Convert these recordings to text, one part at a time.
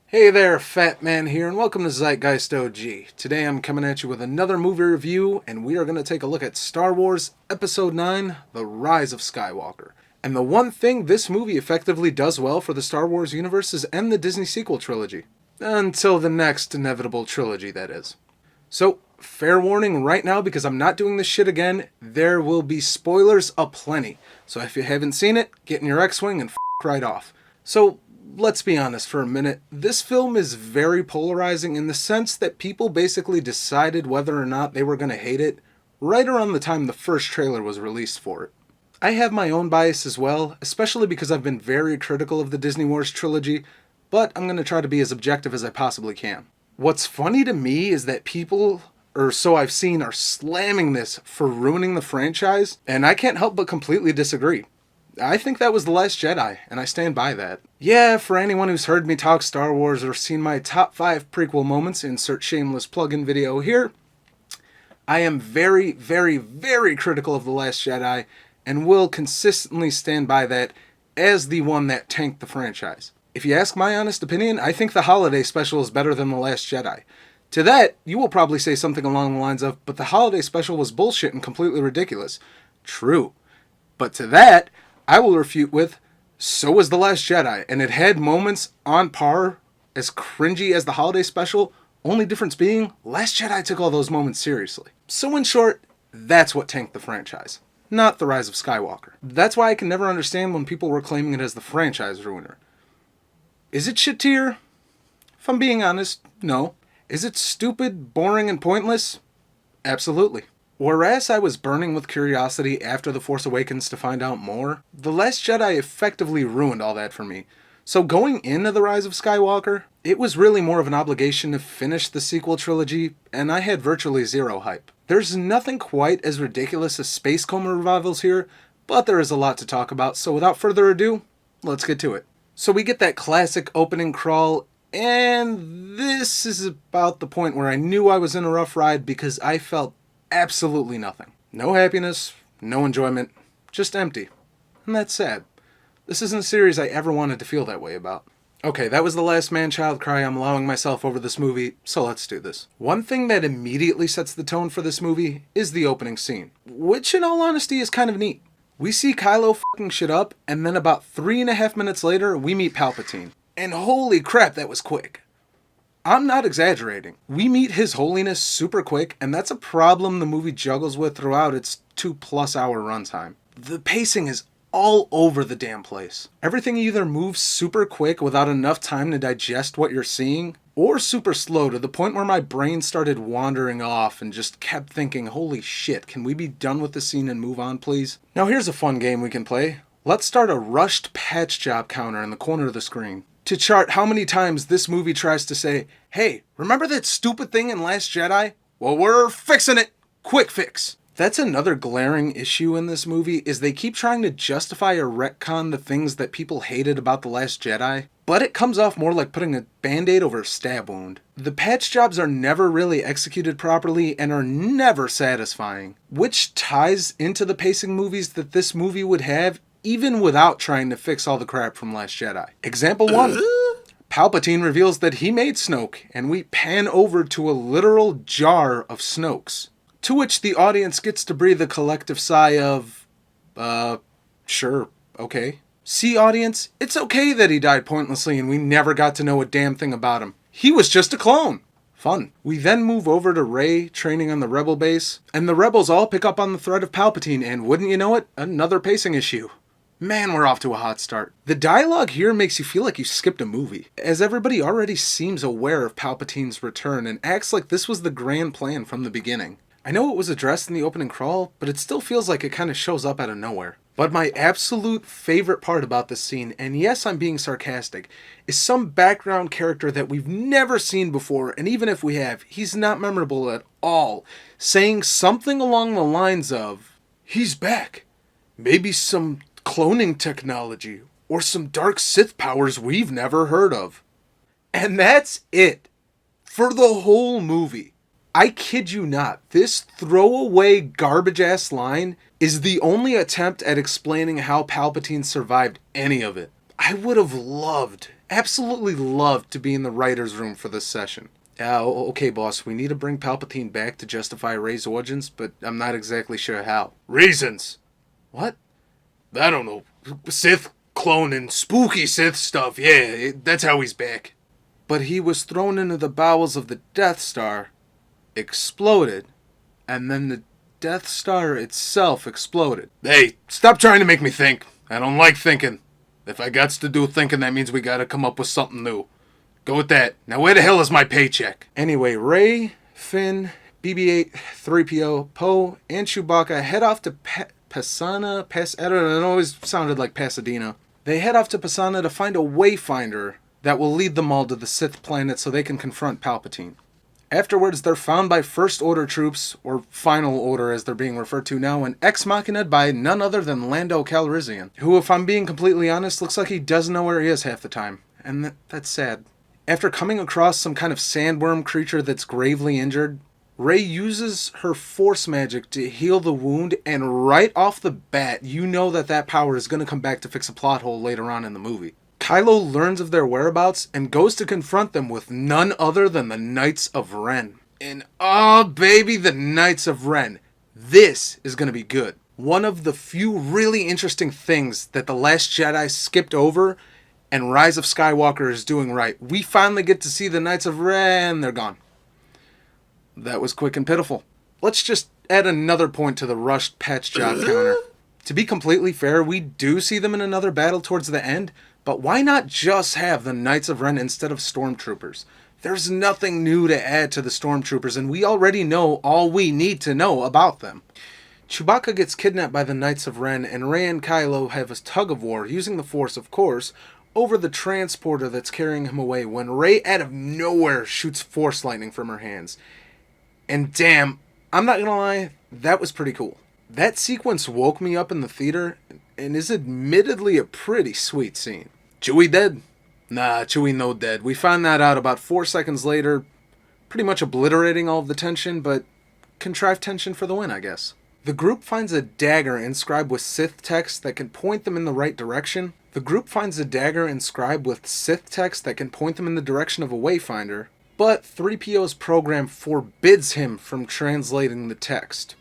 Hey there, Fatman here, and welcome to ZeitgeistOG. Today I'm coming at you with another movie review, and we are going to take a look at Star Wars Episode 9, The Rise of Skywalker. And the one thing this movie effectively does well for the Star Wars universe is end the Disney sequel trilogy. Until the next inevitable trilogy, that is. So, fair warning right now, because I'm not doing this shit again, there will be spoilers aplenty. So if you haven't seen it, get in your X-Wing and right off. So, let's be honest for a minute. This film is very polarizing in the sense that people basically decided whether or not they were going to hate it right around the time the first trailer was released for it. I have my own bias as well, especially because I've been very critical of the Disney Wars trilogy, but I'm going to try to be as objective as I possibly can. What's funny to me is that people, or so I've seen, are slamming this for ruining the franchise, and I can't help but completely disagree. I think that was The Last Jedi, and I stand by that. Yeah, for anyone who's heard me talk Star Wars or seen my top 5 prequel moments, insert shameless plug-in video here, I am very, very, very critical of The Last Jedi, and will consistently stand by that as the one that tanked the franchise. If you ask my honest opinion, I think the holiday special is better than The Last Jedi. To that, you will probably say something along the lines of, but the holiday special was bullshit and completely ridiculous. True. But to that, I will refute with, so was The Last Jedi, and it had moments on par, as cringy as the holiday special, only difference being, Last Jedi took all those moments seriously. So in short, that's what tanked the franchise, not The Rise of Skywalker. That's why I can never understand when people were claiming it as the franchise ruiner. Is it shit tier? If I'm being honest, no. Is it stupid, boring, and pointless? Absolutely. Whereas I was burning with curiosity after The Force Awakens to find out more, The Last Jedi effectively ruined all that for me. So going into The Rise of Skywalker, it was really more of an obligation to finish the sequel trilogy, and I had virtually zero hype. There's nothing quite as ridiculous as space coma revivals here, but there is a lot to talk about, so without further ado, let's get to it. So we get that classic opening crawl, and this is about the point where I knew I was in a rough ride because I felt absolutely nothing. No happiness, no enjoyment, just empty. And that's sad. This isn't a series I ever wanted to feel that way about. Okay, that was the last man-child cry I'm allowing myself over this movie, so let's do this. One thing that immediately sets the tone for this movie is the opening scene, which in all honesty is kind of neat. We see Kylo fucking shit up, and then about 3.5 minutes later, we meet Palpatine. And holy crap, that was quick. I'm not exaggerating. We meet His Holiness super quick, and that's a problem the movie juggles with throughout its 2+ hour runtime. The pacing is all over the damn place. Everything either moves super quick without enough time to digest what you're seeing, or super slow to the point where my brain started wandering off and just kept thinking, holy shit, can we be done with the scene and move on, please? Now here's a fun game we can play. Let's start a rushed patch job counter in the corner of the screen to chart how many times this movie tries to say, hey, remember that stupid thing in Last Jedi? Well, we're fixing it. Quick fix. That's another glaring issue in this movie, is they keep trying to justify or retcon the things that people hated about The Last Jedi, but it comes off more like putting a band-aid over a stab wound. The patch jobs are never really executed properly and are never satisfying, which ties into the pacing movies that this movie would have even without trying to fix all the crap from Last Jedi. Example 1. Palpatine reveals that he made Snoke, and we pan over to a literal jar of Snokes, to which the audience gets to breathe a collective sigh of, sure, okay. See, audience, it's okay that he died pointlessly and we never got to know a damn thing about him. He was just a clone. Fun. We then move over to Rey training on the Rebel base, and the Rebels all pick up on the threat of Palpatine, and wouldn't you know it, another pacing issue. Man, we're off to a hot start. The dialogue here makes you feel like you skipped a movie, as everybody already seems aware of Palpatine's return and acts like this was the grand plan from the beginning. I know it was addressed in the opening crawl, but it still feels like it kind of shows up out of nowhere. But my absolute favorite part about this scene, and yes, I'm being sarcastic, is some background character that we've never seen before, and even if we have, he's not memorable at all, saying something along the lines of, he's back. Maybe some cloning technology, or some dark Sith powers we've never heard of. And that's it. For the whole movie. I kid you not, this throwaway garbage-ass line is the only attempt at explaining how Palpatine survived any of it. I would have loved, absolutely loved to be in the writer's room for this session. Okay, boss, we need to bring Palpatine back to justify Rey's origins, but I'm not exactly sure how. Reasons! What? I don't know. Sith cloning, spooky Sith stuff, yeah, that's how he's back. But he was thrown into the bowels of the Death Star, exploded, and then the Death Star itself exploded. Hey, stop trying to make me think. I don't like thinking. If I gots to do thinking, that means we gotta come up with something new. Go with that. Now where the hell is my paycheck? Anyway, Rey, Finn, BB-8, 3PO, Poe, and Chewbacca head off to Pasana. I don't know, it always sounded like Pasadena. They head off to Pasana to find a wayfinder that will lead them all to the Sith planet so they can confront Palpatine. Afterwards, they're found by First Order troops, or Final Order as they're being referred to now, and ex-machina'd by none other than Lando Calrissian, who, if I'm being completely honest, looks like he doesn't know where he is half the time. And that's sad. After coming across some kind of sandworm creature that's gravely injured, Rey uses her force magic to heal the wound, and right off the bat, you know that power is going to come back to fix a plot hole later on in the movie. Kylo learns of their whereabouts and goes to confront them with none other than the Knights of Ren. And oh baby, the Knights of Ren. This is going to be good. One of the few really interesting things that The Last Jedi skipped over and Rise of Skywalker is doing right. We finally get to see the Knights of Ren. They're gone. That was quick and pitiful. Let's just add another point to the rushed patch job counter. To be completely fair, we do see them in another battle towards the end, but why not just have the Knights of Ren instead of Stormtroopers? There's nothing new to add to the Stormtroopers, and we already know all we need to know about them. Chewbacca gets kidnapped by the Knights of Ren, and Rey and Kylo have a tug-of-war, using the Force, of course, over the transporter that's carrying him away, when Rey out of nowhere shoots Force lightning from her hands. And damn, I'm not gonna lie, that was pretty cool. That sequence woke me up in the theater, and is admittedly a pretty sweet scene. Chewie dead? Nah, Chewie no dead. We found that out about 4 seconds later, pretty much obliterating all of the tension, but contrived tension for the win, I guess. The group finds a dagger inscribed with Sith text that can point them in the right direction. But 3PO's program forbids him from translating the text.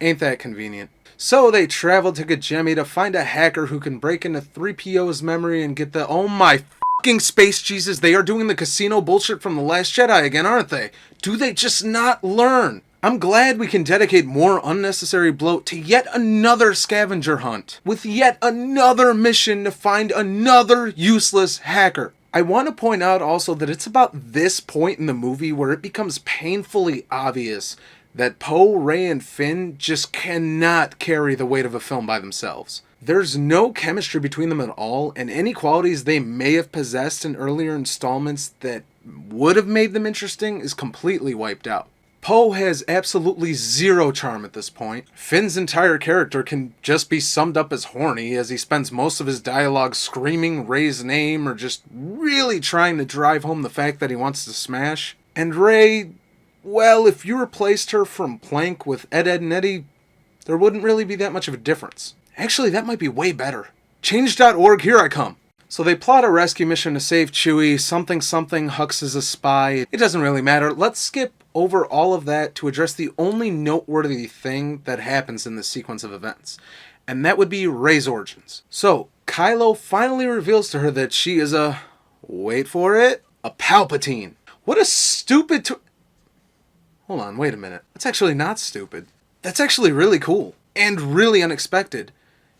Ain't that convenient? So they travel to Gajemi to find a hacker who can break into 3PO's memory and get the... Oh my fucking space Jesus, they are doing the casino bullshit from The Last Jedi again, aren't they? Do they just not learn? I'm glad we can dedicate more unnecessary bloat to yet another scavenger hunt, with yet another mission to find another useless hacker. I want to point out also that it's about this point in the movie where it becomes painfully obvious that Poe, Rey, and Finn just cannot carry the weight of a film by themselves. There's no chemistry between them at all, and any qualities they may have possessed in earlier installments that would have made them interesting is completely wiped out. Poe has absolutely zero charm at this point. Finn's entire character can just be summed up as horny, as he spends most of his dialogue screaming Rey's name or just really trying to drive home the fact that he wants to smash. And Rey, well, if you replaced her from Plank with Ed, Edd and Eddy, there wouldn't really be that much of a difference. Actually, that might be way better. Change.org, here I come. So they plot a rescue mission to save Chewie. Something Hux is a spy. It doesn't really matter. Let's skip over all of that to address the only noteworthy thing that happens in this sequence of events. And that would be Rey's origins. So, Kylo finally reveals to her that she is a... wait for it, a Palpatine. What a stupid... Hold on, wait a minute. That's actually not stupid. That's actually really cool. And really unexpected.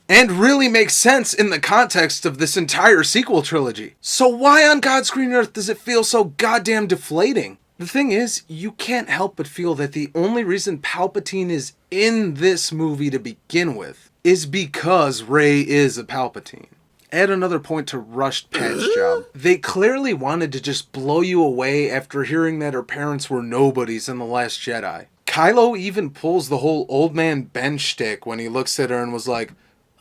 And really makes sense in the context of this entire sequel trilogy. So why on God's green earth does it feel so goddamn deflating? The thing is, you can't help but feel that the only reason Palpatine is in this movie to begin with is because Rey is a Palpatine. Add another point to rushed patch job. They clearly wanted to just blow you away after hearing that her parents were nobodies in The Last Jedi. Kylo even pulls the whole old man Ben shtick when he looks at her and was like,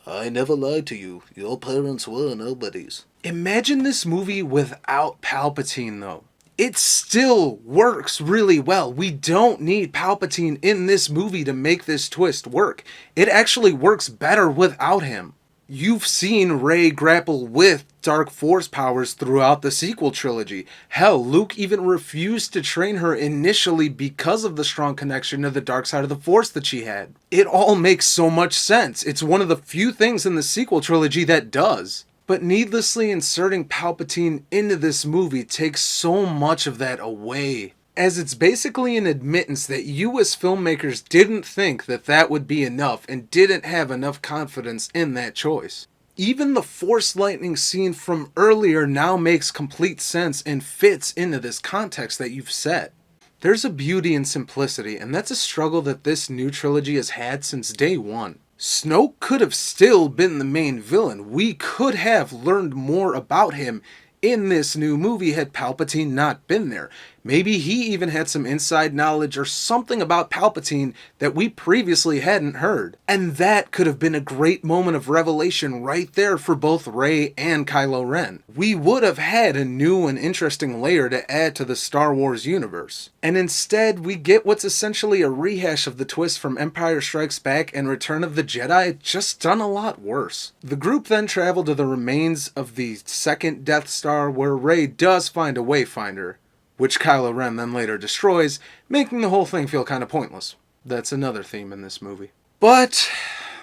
I never lied to you. Your parents were nobodies. Imagine this movie without Palpatine, though. It still works really well. We don't need Palpatine in this movie to make this twist work. It actually works better without him. You've seen Rey grapple with dark force powers throughout the sequel trilogy. Hell, Luke even refused to train her initially because of the strong connection to the dark side of the force that she had. It all makes so much sense. It's one of the few things in the sequel trilogy that does. But needlessly inserting Palpatine into this movie takes so much of that away, as it's basically an admittance that you as filmmakers didn't think that that would be enough and didn't have enough confidence in that choice. Even the Force lightning scene from earlier now makes complete sense and fits into this context that you've set. There's a beauty in simplicity, and that's a struggle that this new trilogy has had since day one. Snoke could have still been the main villain. We could have learned more about him in this new movie had Palpatine not been there. Maybe he even had some inside knowledge or something about Palpatine that we previously hadn't heard. And that could have been a great moment of revelation right there for both Rey and Kylo Ren. We would have had a new and interesting layer to add to the Star Wars universe. And instead, we get what's essentially a rehash of the twist from Empire Strikes Back and Return of the Jedi, just done a lot worse. The group then travel to the remains of the second Death Star, where Rey does find a Wayfinder, which Kylo Ren then later destroys, making the whole thing feel kind of pointless. That's another theme in this movie. But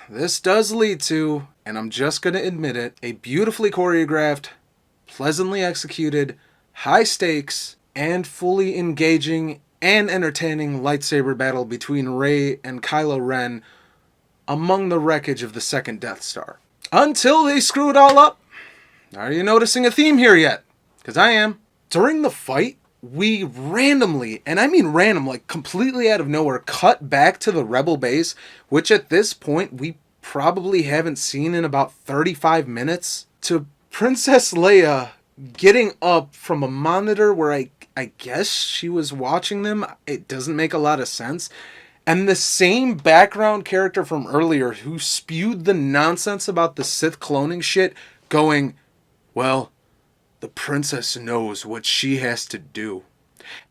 this does lead to, and I'm just going to admit it, a beautifully choreographed, pleasantly executed, high stakes, and fully engaging and entertaining lightsaber battle between Rey and Kylo Ren among the wreckage of the second Death Star. Until they screw it all up. Are you noticing a theme here yet? Because I am. During the fight, we randomly, and I mean random, like completely out of nowhere, cut back to the Rebel base, which at this point we probably haven't seen in about 35 minutes, to Princess Leia getting up from a monitor where I guess she was watching them. It doesn't make a lot of sense. And the same background character from earlier who spewed the nonsense about the Sith cloning shit going, well, the princess knows what she has to do.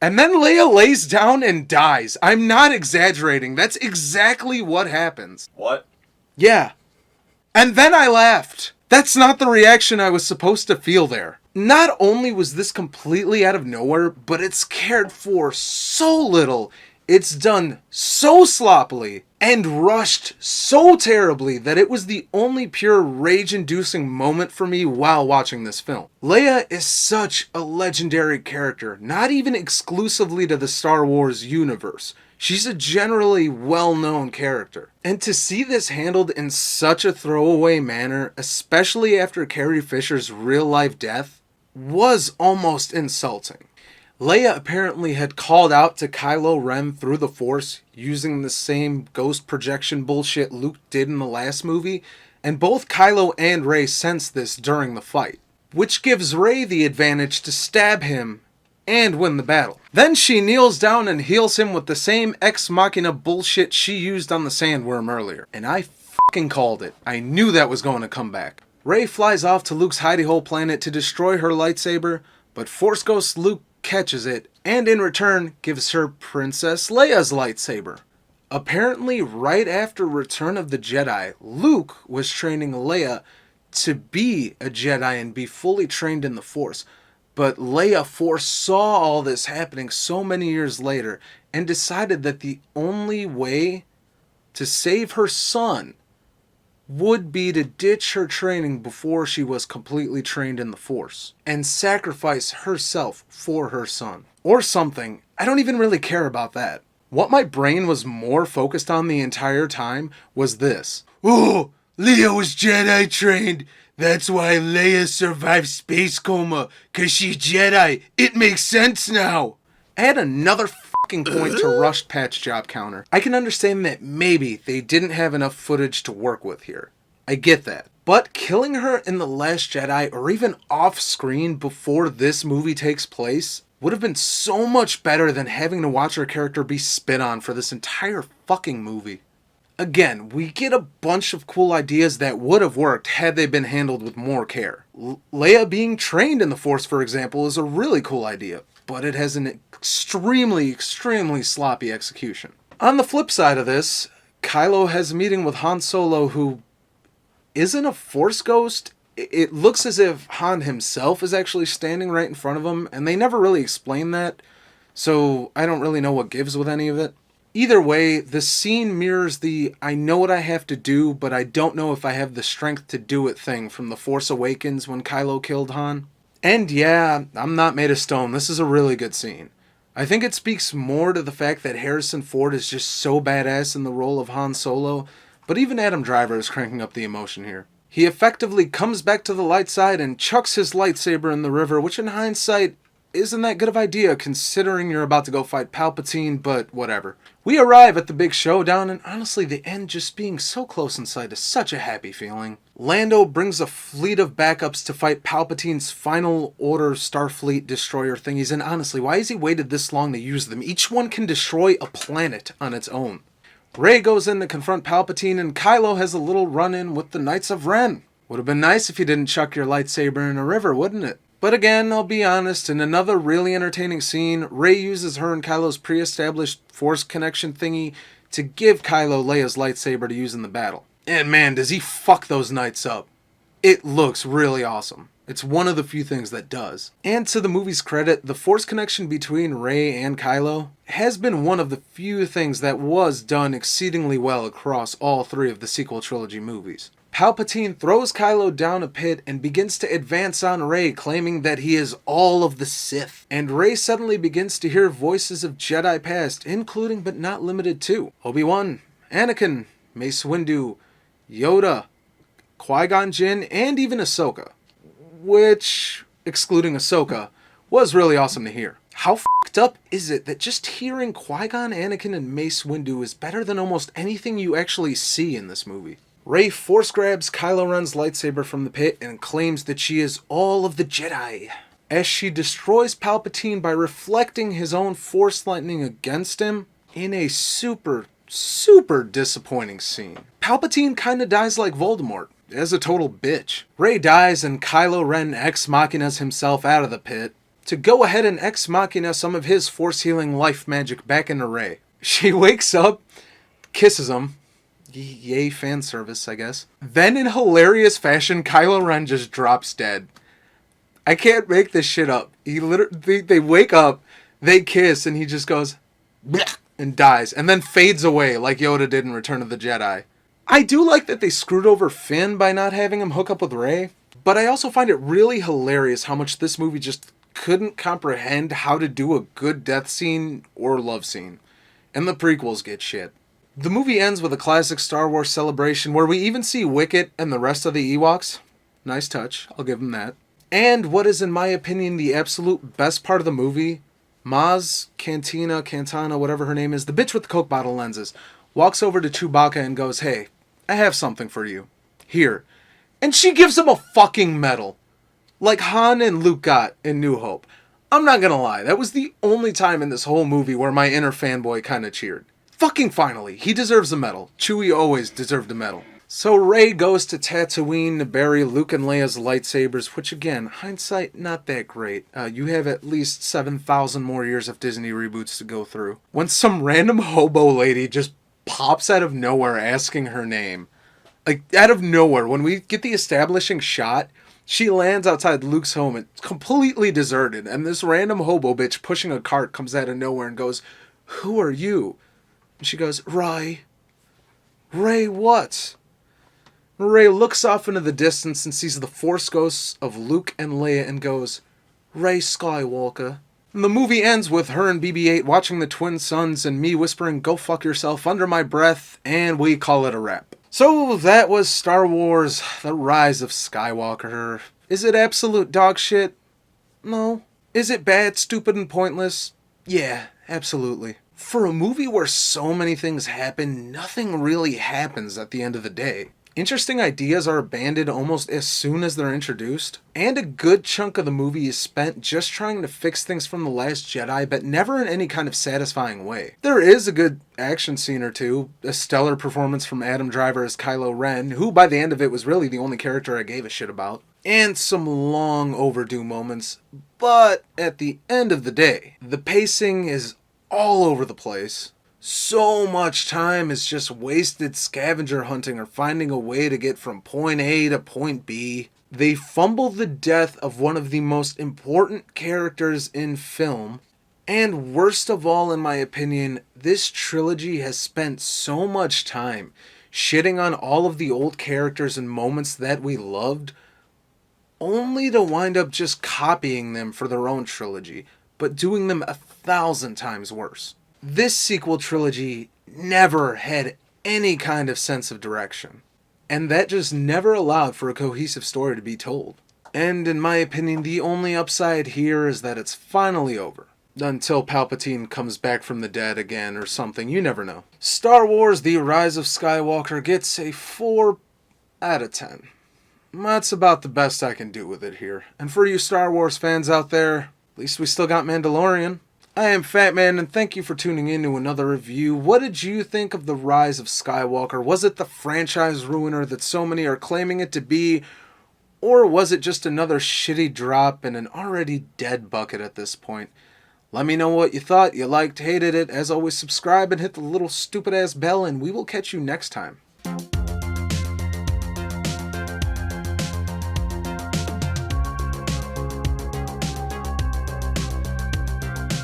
And then Leia lays down and dies. I'm not exaggerating. That's exactly what happens. What? Yeah. And then I laughed. That's not the reaction I was supposed to feel there. Not only was this completely out of nowhere, but it's cared for so little. It's done so sloppily and rushed so terribly that it was the only pure rage-inducing moment for me while watching this film. Leia is such a legendary character, not even exclusively to the Star Wars universe. She's a generally well-known character. And to see this handled in such a throwaway manner, especially after Carrie Fisher's real-life death, was almost insulting. Leia apparently had called out to Kylo Ren through the Force using the same ghost projection bullshit Luke did in the last movie, and both Kylo and Rey sensed this during the fight, which gives Rey the advantage to stab him and win the battle. Then she kneels down and heals him with the same Ex Machina bullshit she used on the sandworm earlier, and I fucking called it. I knew that was going to come back. Rey flies off to Luke's hidey hole planet to destroy her lightsaber, but Force Ghost Luke catches it, and in return gives her Princess Leia's lightsaber. Apparently, right after Return of the Jedi, Luke was training Leia to be a Jedi and be fully trained in the Force. But Leia foresaw all this happening so many years later and decided that the only way to save her son would be to ditch her training before she was completely trained in the Force and sacrifice herself for her son. Or something. I don't even really care about that. What my brain was more focused on the entire time was this. Oh, Leia was Jedi trained. That's why Leia survived space coma, 'cause she's Jedi. It makes sense now. Add another point to rushed patch job counter. I can understand that maybe they didn't have enough footage to work with here. I get that. But killing her in The Last Jedi or even off screen before this movie takes place would have been so much better than having to watch her character be spit on for this entire fucking movie. Again, we get a bunch of cool ideas that would have worked had they been handled with more care. Leia being trained in the Force, for example, is a really cool idea, but it has an extremely sloppy execution. On the flip side of this, Kylo has a meeting with Han Solo, who isn't a Force ghost. It looks as if Han himself is actually standing right in front of him, and they never really explain that, so I don't really know what gives with any of it. Either way, the scene mirrors the I know what I have to do, but I don't know if I have the strength to do it thing from The Force Awakens when Kylo killed Han. And yeah, I'm not made of stone. This is a really good scene. I think it speaks more to the fact that Harrison Ford is just so badass in the role of Han Solo, but even Adam Driver is cranking up the emotion here. He effectively comes back to the light side and chucks his lightsaber in the river, which in hindsight isn't that good of an idea considering you're about to go fight Palpatine, but whatever. We arrive at the big showdown, and honestly the end just being so close in sight is such a happy feeling. Lando brings a fleet of backups to fight Palpatine's final order Starfleet destroyer thingies, and honestly, why has he waited this long to use them? Each one can destroy a planet on its own. Rey goes in to confront Palpatine, and Kylo has a little run-in with the Knights of Ren. Would have been nice if you didn't chuck your lightsaber in a river, wouldn't it? But again, I'll be honest, in another really entertaining scene, Rey uses her and Kylo's pre-established Force connection thingy to give Kylo Leia's lightsaber to use in the battle. And man, does he fuck those knights up. It looks really awesome. It's one of the few things that does. And to the movie's credit, the Force connection between Rey and Kylo has been one of the few things that was done exceedingly well across all three of the sequel trilogy movies. Palpatine throws Kylo down a pit and begins to advance on Rey, claiming that he is all of the Sith. And Rey suddenly begins to hear voices of Jedi past, including but not limited to Obi-Wan, Anakin, Mace Windu, Yoda, Qui-Gon Jinn, and even Ahsoka. Which, excluding Ahsoka, was really awesome to hear. How f***ed up is it that just hearing Qui-Gon, Anakin, and Mace Windu is better than almost anything you actually see in this movie? Rey force grabs Kylo Ren's lightsaber from the pit and claims that she is all of the Jedi, as she destroys Palpatine by reflecting his own Force lightning against him in a super disappointing scene. Palpatine kinda dies like Voldemort, as a total bitch. Rey dies and Kylo Ren ex machinas himself out of the pit to go ahead and ex machina some of his Force healing life magic back into Rey. She wakes up, kisses him. Yay, fan service, I guess. Then in hilarious fashion, Kylo Ren just drops dead. I can't make this shit up. They wake up, they kiss, and he just goes, bleh, and dies, and then fades away like Yoda did in Return of the Jedi. I do like that they screwed over Finn by not having him hook up with Rey, but I also find it really hilarious how much this movie just couldn't comprehend how to do a good death scene or love scene. And the prequels get shit. The movie ends with a classic Star Wars celebration where we even see Wicket and the rest of the Ewoks. Nice touch, I'll give them that. And what is in my opinion the absolute best part of the movie, Maz Cantana, whatever her name is, the bitch with the Coke bottle lenses, walks over to Chewbacca and goes, hey, I have something for you. Here. And she gives him a fucking medal. Like Han and Luke got in New Hope. I'm not gonna lie, that was the only time in this whole movie where my inner fanboy kinda cheered. Fucking finally, he deserves a medal. Chewie always deserved a medal. So Rey goes to Tatooine to bury Luke and Leia's lightsabers, which again, hindsight, not that great. You have at least 7,000 more years of Disney reboots to go through. When some random hobo lady just pops out of nowhere asking her name. Like, out of nowhere, when we get the establishing shot, she lands outside Luke's home, it's completely deserted, and this random hobo bitch pushing a cart comes out of nowhere and goes, who are you? And she goes, Rey. Rey what? Rey looks off into the distance and sees the Force ghosts of Luke and Leia and goes, Rey Skywalker. And the movie ends with her and BB-8 watching the twin suns and me whispering, go fuck yourself under my breath, and we call it a wrap. So that was Star Wars, The Rise of Skywalker. Is it absolute dog shit? No. Is it bad, stupid, and pointless? Yeah, absolutely. For a movie where so many things happen, nothing really happens at the end of the day. Interesting ideas are abandoned almost as soon as they're introduced, and a good chunk of the movie is spent just trying to fix things from The Last Jedi, but never in any kind of satisfying way. There is a good action scene or two, a stellar performance from Adam Driver as Kylo Ren, who by the end of it was really the only character I gave a shit about, and some long overdue moments, but at the end of the day, the pacing is all over the place. So much time is just wasted scavenger hunting or finding a way to get from point A to point B. They fumble the death of one of the most important characters in film. And worst of all, in my opinion, this trilogy has spent so much time shitting on all of the old characters and moments that we loved, only to wind up just copying them for their own trilogy, but doing them 1,000 times worse. This sequel trilogy never had any kind of sense of direction, and that just never allowed for a cohesive story to be told. And in my opinion, the only upside here is that it's finally over. Until Palpatine comes back from the dead again or something, you never know. Star Wars The Rise of Skywalker gets a 4 out of 10. That's about the best I can do with it here. And for you Star Wars fans out there, at least we still got Mandalorian. I am Fatman, and thank you for tuning in to another review. What did you think of The Rise of Skywalker? Was it the franchise ruiner that so many are claiming it to be? Or was it just another shitty drop in an already dead bucket at this point? Let me know what you thought. You liked, hated it. As always, subscribe and hit the little stupid ass bell, and we will catch you next time.